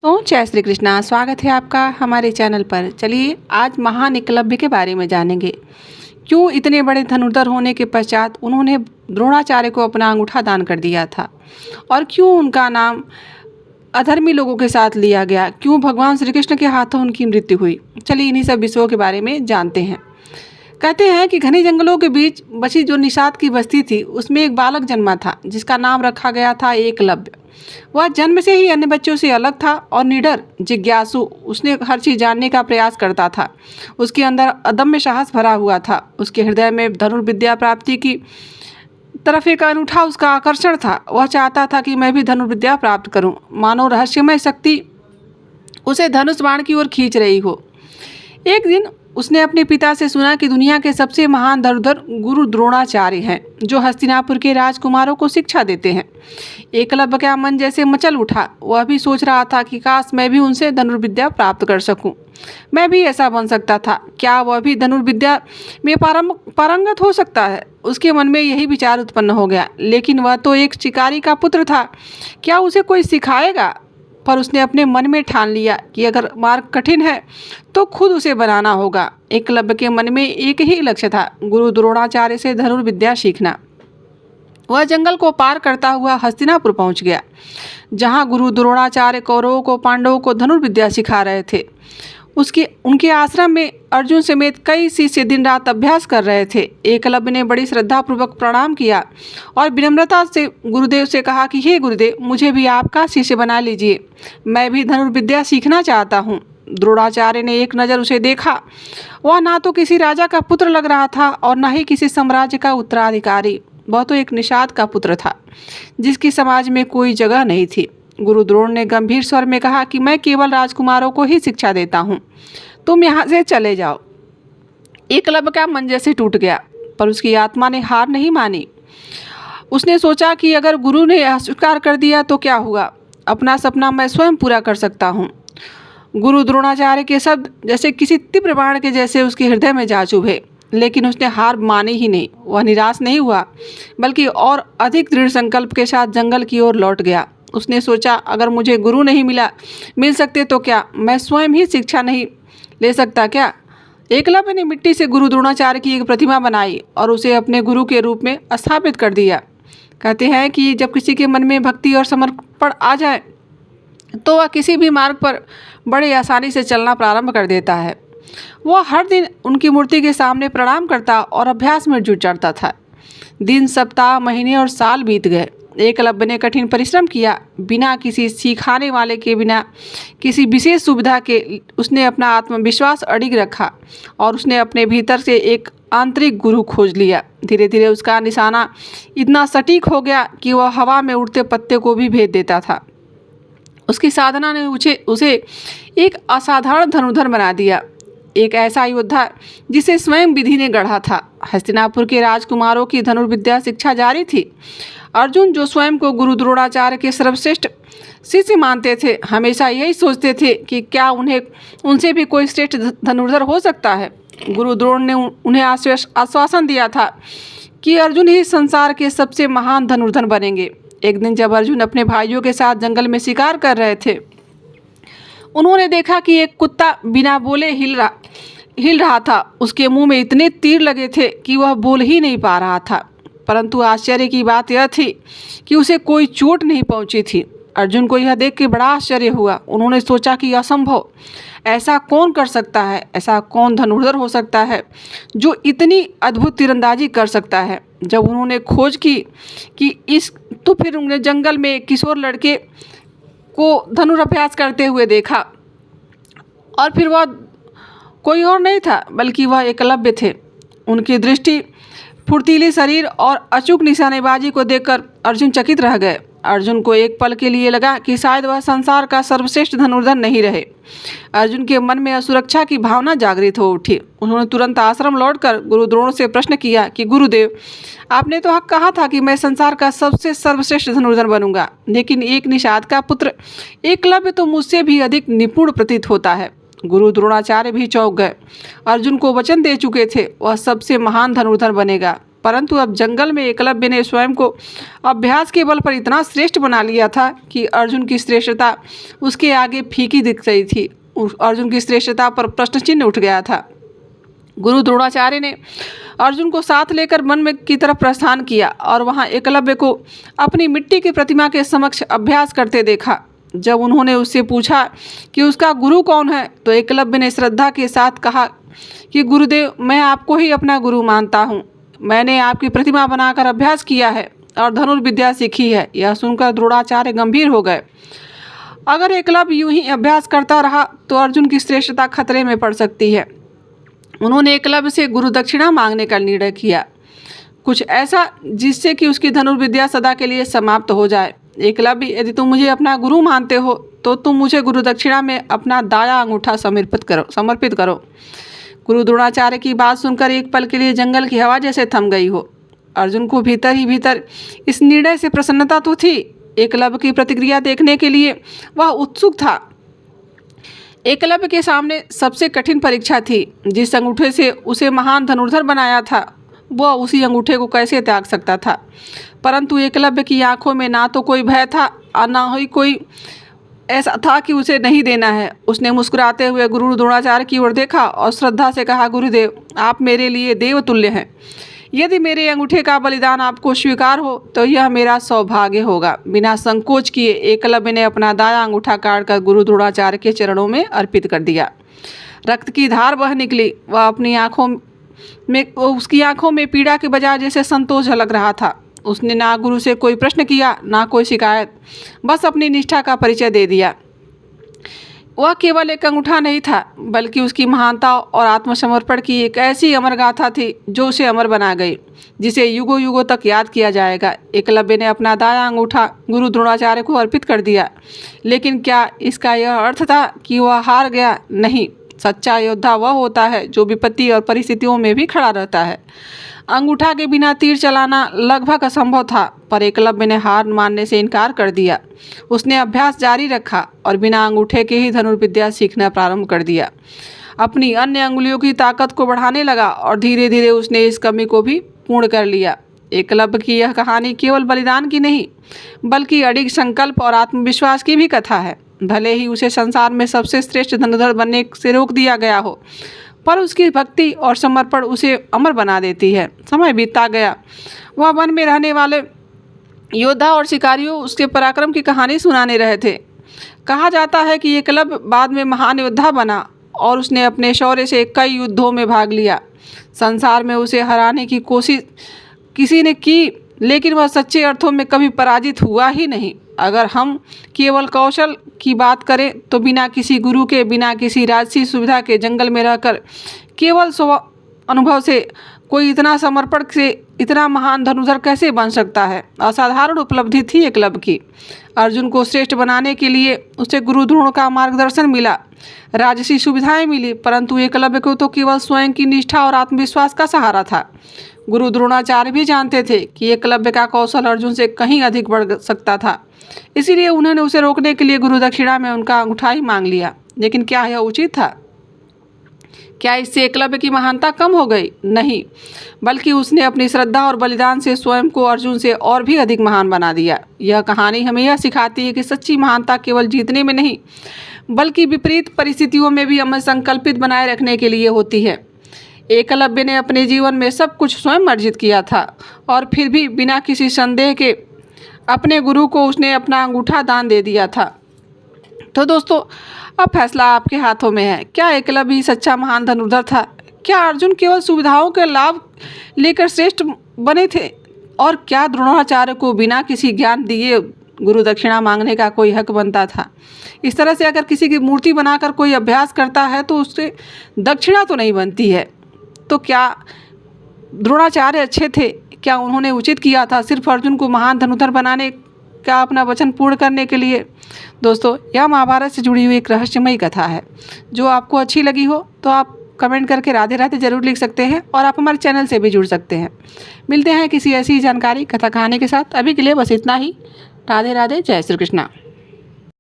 तो जय श्री कृष्णा, स्वागत है आपका हमारे चैनल पर। चलिए आज महान एकलव्य के बारे में जानेंगे। क्यों इतने बड़े धनुर्धर होने के पश्चात उन्होंने द्रोणाचार्य को अपना अंगूठा दान कर दिया था, और क्यों उनका नाम अधर्मी लोगों के साथ लिया गया, क्यों भगवान श्री कृष्ण के हाथों उनकी मृत्यु हुई। चलिए इन्हीं सब विषयों के बारे में जानते हैं। कहते हैं कि घने जंगलों के बीच बसी जो निषाद की बस्ती थी, उसमें एक बालक जन्मा था जिसका नाम रखा गया था एकलव्य। वह जन्म से ही अन्य बच्चों से अलग था और निडर, जिज्ञासु। उसने हर चीज़ जानने का प्रयास करता था। उसके अंदर अदम्य साहस भरा हुआ था। उसके हृदय में धनुर्विद्या प्राप्ति की तरफ एक अनूठा उसका आकर्षण था। वह चाहता था कि मैं भी धनुर्विद्या प्राप्त करूं, मानो रहस्यमय शक्ति उसे धनुष बाण की ओर खींच रही हो। एक दिन उसने अपने पिता से सुना कि दुनिया के सबसे महान धनुर्धर गुरु द्रोणाचार्य हैं, जो हस्तिनापुर के राजकुमारों को शिक्षा देते हैं। एकलव्य का मन जैसे मचल उठा। वह भी सोच रहा था कि काश मैं भी उनसे धनुर्विद्या प्राप्त कर सकूं। मैं भी ऐसा बन सकता था। क्या वह भी धनुर्विद्या में पारंगत हो सकता है? उसके मन में यही विचार उत्पन्न हो गया। लेकिन वह तो एक शिकारी का पुत्र था, क्या उसे कोई सिखाएगा? पर उसने अपने मन में ठान लिया कि अगर मार्ग कठिन है तो खुद उसे बनाना होगा। एकलव्य के मन में एक ही लक्ष्य था, गुरु द्रोणाचार्य से धनुर्विद्या सीखना। वह जंगल को पार करता हुआ हस्तिनापुर पहुंच गया, जहां गुरु द्रोणाचार्य कौरवों को पांडवों को धनुर्विद्या सिखा रहे थे। उनके आश्रम में अर्जुन समेत कई शिष्य दिन रात अभ्यास कर रहे थे। एकलव्य ने बड़ी श्रद्धापूर्वक प्रणाम किया और विनम्रता से गुरुदेव से कहा कि हे गुरुदेव, मुझे भी आपका शिष्य बना लीजिए। मैं भी धनुर्विद्या सीखना चाहता हूँ। द्रोणाचार्य ने एक नज़र उसे देखा। वह ना तो किसी राजा का पुत्र लग रहा था और न ही किसी साम्राज्य का उत्तराधिकारी। वह तो एक निषाद का पुत्र था, जिसकी समाज में कोई जगह नहीं थी। गुरु द्रोण ने गंभीर स्वर में कहा कि मैं केवल राजकुमारों को ही शिक्षा देता हूँ, तुम यहाँ से चले जाओ। एकलव्य का मन जैसे टूट गया, पर उसकी आत्मा ने हार नहीं मानी। उसने सोचा कि अगर गुरु ने अस्वीकार कर दिया तो क्या हुआ, अपना सपना मैं स्वयं पूरा कर सकता हूँ। गुरु द्रोणाचार्य के शब्द जैसे किसी तीव्र बाण के जैसे उसके हृदय में जा चुभे, लेकिन उसने हार मानी ही नहीं। वह निराश नहीं हुआ, बल्कि और अधिक दृढ़ संकल्प के साथ जंगल की ओर लौट गया। उसने सोचा, अगर मुझे गुरु नहीं मिल सकते तो क्या मैं स्वयं ही शिक्षा नहीं ले सकता क्या? एकलव्य ने मिट्टी से गुरु द्रोणाचार्य की एक प्रतिमा बनाई और उसे अपने गुरु के रूप में स्थापित कर दिया। कहते हैं कि जब किसी के मन में भक्ति और समर्पण आ जाए तो वह किसी भी मार्ग पर बड़े आसानी से चलना प्रारंभ कर देता है। वह हर दिन उनकी मूर्ति के सामने प्रणाम करता और अभ्यास में जुट जाता था। दिन, सप्ताह, महीने और साल बीत गए। एकलव्य ने कठिन परिश्रम किया। बिना किसी सिखाने वाले के, बिना किसी विशेष सुविधा के उसने अपना आत्मविश्वास अडिग रखा और उसने अपने भीतर से एक आंतरिक गुरु खोज लिया। धीरे धीरे उसका निशाना इतना सटीक हो गया कि वह हवा में उड़ते पत्ते को भी भेद देता था। उसकी साधना ने उसे एक असाधारण धनुर्धर बना दिया, एक ऐसा योद्धा जिसे स्वयं विधि ने गढ़ा था। हस्तिनापुर के राजकुमारों की धनुर्विद्या शिक्षा जारी थी। अर्जुन, जो स्वयं को गुरु द्रोणाचार्य के सर्वश्रेष्ठ शिष्य मानते थे, हमेशा यही सोचते थे कि क्या उनसे भी कोई श्रेष्ठ धनुर्धर हो सकता है। गुरु द्रोण ने उन्हें आश्वासन दिया था कि अर्जुन ही संसार के सबसे महान धनुर्धर बनेंगे। एक दिन जब अर्जुन अपने भाइयों के साथ जंगल में शिकार कर रहे थे, उन्होंने देखा कि एक कुत्ता बिना बोले हिल रहा था। उसके मुंह में इतने तीर लगे थे कि वह बोल ही नहीं पा रहा था, परंतु आश्चर्य की बात यह थी कि उसे कोई चोट नहीं पहुंची थी। अर्जुन को यह देख के बड़ा आश्चर्य हुआ। उन्होंने सोचा कि असंभव, ऐसा कौन कर सकता है, ऐसा कौन धनुर्धर हो सकता है जो इतनी अद्भुत तीरंदाजी कर सकता है। जब उन्होंने खोज की कि तो फिर उन्होंने जंगल में एक किशोर लड़के को धनुर्अभ्यास करते हुए देखा, और फिर वह कोई और नहीं था बल्कि वह एकलव्य थे। उनकी दृष्टि, फुर्तीली शरीर और अचूक निशानेबाजी को देखकर अर्जुन चकित रह गए। अर्जुन को एक पल के लिए लगा कि शायद वह संसार का सर्वश्रेष्ठ धनुर्धर नहीं रहे। अर्जुन के मन में असुरक्षा की भावना जागृत हो उठी। उन्होंने तुरंत आश्रम लौटकर गुरु द्रोण से प्रश्न किया कि गुरुदेव, आपने तो कहा था कि मैं संसार का सबसे सर्वश्रेष्ठ धनुर्धर बनूंगा, लेकिन एक निषाद का पुत्र एकलव्य तो मुझसे भी अधिक निपुण प्रतीत होता है। गुरु द्रोणाचार्य भी चौंक गए। अर्जुन को वचन दे चुके थे, वह सबसे महान धनुर्धर बनेगा। परंतु अब जंगल में एकलव्य ने स्वयं को अभ्यास के बल पर इतना श्रेष्ठ बना लिया था कि अर्जुन की श्रेष्ठता उसके आगे फीकी दिख रही थी। अर्जुन की श्रेष्ठता पर प्रश्न चिन्ह उठ गया था। गुरु द्रोणाचार्य ने अर्जुन को साथ लेकर वन में की तरफ प्रस्थान किया और वहां एकलव्य को अपनी मिट्टी की प्रतिमा के समक्ष अभ्यास करते देखा। जब उन्होंने उससे पूछा कि उसका गुरु कौन है, तो एकलव्य ने श्रद्धा के साथ कहा कि गुरुदेव, मैं आपको ही अपना गुरु मानता हूँ। मैंने आपकी प्रतिमा बनाकर अभ्यास किया है और धनुर्विद्या सीखी है। यह सुनकर द्रोणाचार्य गंभीर हो गए। अगर एकलव्य यूं ही अभ्यास करता रहा तो अर्जुन की श्रेष्ठता खतरे में पड़ सकती है। उन्होंने एकलव्य से गुरु दक्षिणा मांगने का निर्णय किया, कुछ ऐसा जिससे कि उसकी धनुर्विद्या सदा के लिए समाप्त हो जाए। एकलव्य, यदि तुम मुझे अपना गुरु मानते हो तो तुम मुझे गुरु दक्षिणा में अपना दाया अंगूठा समर्पित करो। गुरु द्रोणाचार्य की बात सुनकर एक पल के लिए जंगल की हवा जैसे थम गई हो। अर्जुन को भीतर ही भीतर इस निर्णय से प्रसन्नता तो थी, एकलव्य की प्रतिक्रिया देखने के लिए वह उत्सुक था। एकलव्य के सामने सबसे कठिन परीक्षा थी। जिस अंगूठे से उसे महान धनुर्धर बनाया था, वह उसी अंगूठे को कैसे त्याग सकता था। परंतु एकलव्य की आंखों में ना तो कोई भय था और ना ही कोई ऐसा था कि उसे नहीं देना है। उसने मुस्कुराते हुए गुरु द्रोणाचार्य की ओर देखा और श्रद्धा से कहा, गुरुदेव, आप मेरे लिए देवतुल्य हैं। यदि मेरे अंगूठे का बलिदान आपको स्वीकार हो तो यह मेरा सौभाग्य होगा। बिना संकोच किए एकलव्य ने अपना दाया अंगूठा काटकर गुरु द्रोणाचार्य के चरणों में अर्पित कर दिया। रक्त की धार बह निकली। वह उसकी आंखों में पीड़ा के बजाय जैसे संतोष झलक रहा था। उसने ना गुरु से कोई प्रश्न किया, ना कोई शिकायत, बस अपनी निष्ठा का परिचय दे दिया। वह केवल एक अंगूठा नहीं था, बल्कि उसकी महानता और आत्मसमर्पण की एक ऐसी अमर गाथा थी जो उसे अमर बना गई, जिसे युगों युगों तक याद किया जाएगा। एकलव्य ने अपना दाया अंगूठा गुरु द्रोणाचार्य को अर्पित कर दिया, लेकिन क्या इसका यह अर्थ था कि वह हार गया? नहीं। सच्चा योद्धा वह होता है जो विपत्ति और परिस्थितियों में भी खड़ा रहता है। अंगूठा के बिना तीर चलाना लगभग असंभव था, पर एकलव्य ने हार मानने से इनकार कर दिया। उसने अभ्यास जारी रखा और बिना अंगूठे के ही धनुर्विद्या सीखना प्रारंभ कर दिया। अपनी अन्य अंगुलियों की ताकत को बढ़ाने लगा और धीरे धीरे उसने इस कमी को भी पूर्ण कर लिया। एकलव्य की यह कहानी केवल बलिदान की नहीं, बल्कि अडिग संकल्प और आत्मविश्वास की भी कथा है। भले ही उसे संसार में सबसे श्रेष्ठ धनुर्धर बनने से रोक दिया गया हो, पर उसकी भक्ति और समर्पण उसे अमर बना देती है। समय बीतता गया। वह वन में रहने वाले योद्धा और शिकारियों उसके पराक्रम की कहानी सुनाने रहे थे। कहा जाता है कि एकलव्य बाद में महान योद्धा बना और उसने अपने शौर्य से कई युद्धों में भाग लिया। संसार में उसे हराने की कोशिश किसी ने की, लेकिन वह सच्चे अर्थों में कभी पराजित हुआ ही नहीं। अगर हम केवल कौशल की बात करें तो बिना किसी गुरु के, बिना किसी राजसी सुविधा के जंगल में रहकर केवल स्व अनुभव से कोई इतना समर्पण से इतना महान धनुर्धर कैसे बन सकता है? असाधारण उपलब्धि थी एकलव्य की। अर्जुन को श्रेष्ठ बनाने के लिए उसे गुरु द्रोण का मार्गदर्शन मिला, राजसी सुविधाएं मिली, परंतु एकलव्य को तो केवल स्वयं की निष्ठा और आत्मविश्वास का सहारा था। गुरु द्रोणाचार्य भी जानते थे कि एकलव्य का कौशल अर्जुन से कहीं अधिक बढ़ सकता था, इसीलिए उन्होंने उसे रोकने के लिए गुरु दक्षिणा में उनका अंगूठा ही मांग लिया। लेकिन क्या यह उचित था? क्या इससे एकलव्य की महानता कम हो गई? नहीं, बल्कि उसने अपनी श्रद्धा और बलिदान से स्वयं को अर्जुन से और भी अधिक महान बना दिया। यह कहानी हमें यह सिखाती है कि सच्ची महानता केवल जीतने में नहीं, बल्कि विपरीत परिस्थितियों में भी हमें संकल्पित बनाए रखने के लिए होती है। एकलव्य ने अपने जीवन में सब कुछ स्वयं अर्जित किया था और फिर भी बिना किसी संदेह के अपने गुरु को उसने अपना अंगूठा दान दे दिया था। तो दोस्तों, अब फैसला आपके हाथों में है। क्या एकलव्य ही सच्चा महान धनुर्धर था? क्या अर्जुन केवल सुविधाओं के लाभ लेकर श्रेष्ठ बने थे? और क्या द्रोणाचार्य को बिना किसी ज्ञान दिए गुरु दक्षिणा मांगने का कोई हक बनता था? इस तरह से अगर किसी की मूर्ति बनाकर कोई अभ्यास करता है तो उससे दक्षिणा तो नहीं बनती है। तो क्या द्रोणाचार्य अच्छे थे? क्या उन्होंने उचित किया था सिर्फ अर्जुन को महान धनुर्धर बनाने का अपना वचन पूर्ण करने के लिए? दोस्तों, यह महाभारत से जुड़ी हुई एक रहस्यमयी कथा है। जो आपको अच्छी लगी हो तो आप कमेंट करके राधे राधे जरूर लिख सकते हैं और आप हमारे चैनल से भी जुड़ सकते हैं। मिलते हैं किसी ऐसी जानकारी कथा कहानी के साथ। अभी के लिए बस इतना ही। राधे राधे, जय श्री कृष्णा।